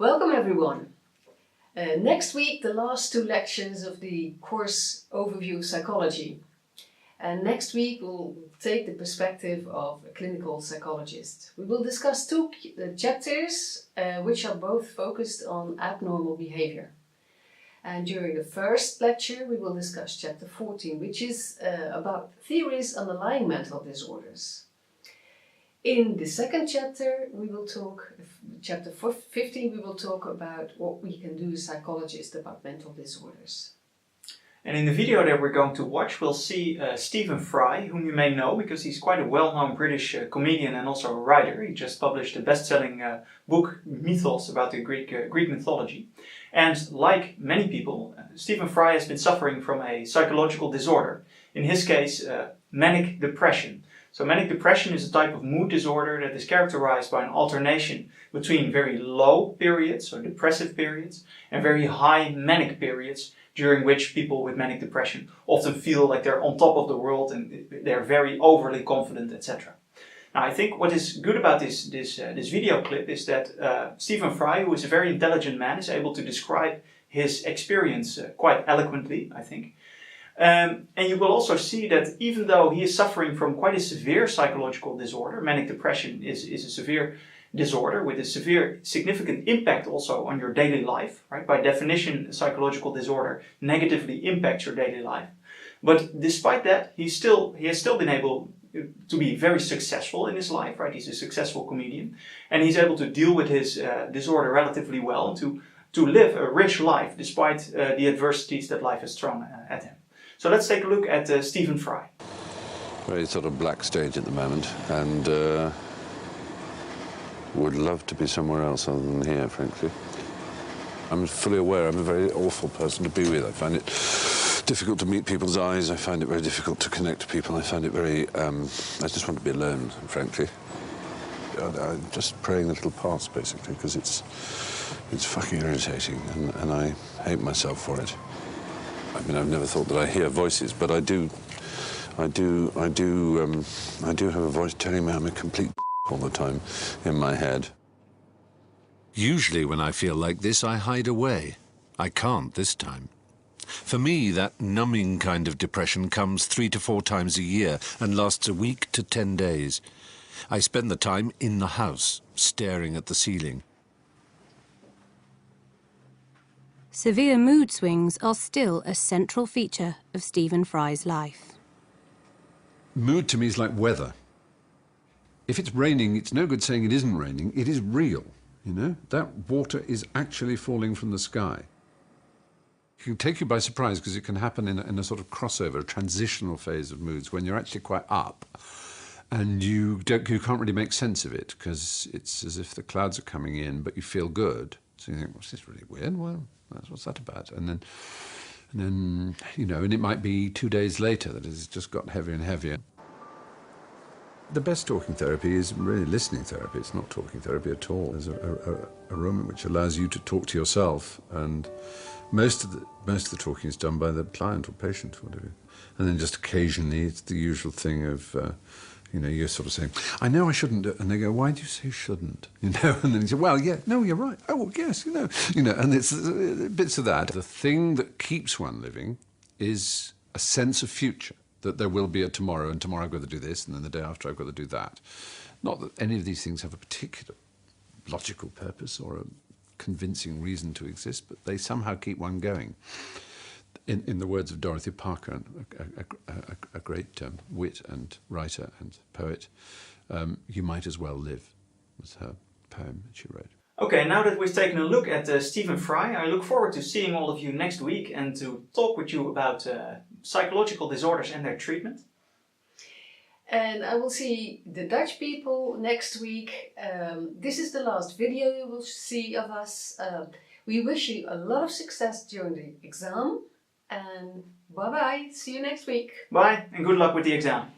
Welcome everyone. Next week the last two lectures of the course Overview Psychology. And next week we'll take the perspective of a clinical psychologist. We will discuss two chapters which are both focused on abnormal behavior. And during the first lecture we will discuss chapter 14, which is about theories underlying mental disorders. In the second chapter, we will talk, chapter 15, we will talk about what we can do as psychologists about mental disorders. And in the video that we're going to watch, we'll see Stephen Fry, whom you may know because he's quite a well-known British comedian and also a writer. He just published a best-selling book, Mythos, about the Greek mythology. And like many people, Stephen Fry has been suffering from a psychological disorder. In his case, manic depression. So manic depression is a type of mood disorder that is characterized by an alternation between very low periods, so depressive periods, and very high manic periods, during which people with manic depression often feel like they're on top of the world and they're very overly confident, etc. Now, I think what is good about this video clip is that Stephen Fry, who is a very intelligent man, is able to describe his experience quite eloquently, I think. And you will also see that even though he is suffering from quite a severe psychological disorder, manic depression is a severe disorder with a severe, significant impact also on your daily life, right? By definition, a psychological disorder negatively impacts your daily life. But despite that, he has still been able to be very successful in his life, right? He's a successful comedian, and he's able to deal with his disorder relatively well and to live a rich life despite the adversities that life has thrown at him. So let's take a look at Stephen Fry. Very sort of black stage at the moment, and would love to be somewhere else other than here, frankly. I'm fully aware I'm a very awful person to be with. I find it difficult to meet people's eyes. I find it very difficult to connect to people. I find it very... I just want to be alone, frankly. I'm just praying that it'll pass, basically, because it's fucking irritating, and I hate myself for it. I mean, I've never thought that I hear voices, but I do have a voice telling me I'm a complete all the time in my head. Usually when I feel like this, I hide away. I can't this time. For me, that numbing kind of depression comes 3 to 4 times a year and lasts a week to 10 days. I spend the time in the house, staring at the ceiling. Severe mood swings are still a central feature of Stephen Fry's life. Mood to me is like weather. If it's raining, it's no good saying it isn't raining. It is real, you know? That water is actually falling from the sky. It can take you by surprise because it can happen in a sort of crossover, a transitional phase of moods when you're actually quite up and you can't really make sense of it because it's as if the clouds are coming in, but you feel good. So you think, what's this really weird? Well, what's that about? And then, you know, and it might be 2 days later that it's just got heavier and heavier. The best talking therapy is really listening therapy. It's not talking therapy at all. There's a room in which allows you to talk to yourself, and most of the talking is done by the client or patient or whatever. And then just occasionally, it's the usual thing of, you know, you're sort of saying, I know I shouldn't, and they go, why do you say shouldn't? You know, and then you say, well, yeah, no, you're right. Oh, well, yes, you know, and it's bits of that. The thing that keeps one living is a sense of future. That there will be a tomorrow, and tomorrow I've got to do this, and then the day after I've got to do that. Not that any of these things have a particular logical purpose or a convincing reason to exist, but they somehow keep one going. In the words of Dorothy Parker, a great wit and writer and poet, you might as well live, was her poem that she wrote. Okay, now that we've taken a look at Stephen Fry, I look forward to seeing all of you next week and to talk with you about psychological disorders and their treatment. And I will see the Dutch people next week. This is the last video you will see of us. We wish you a lot of success during the exam. And bye-bye. See you next week. Bye, and good luck with the exam.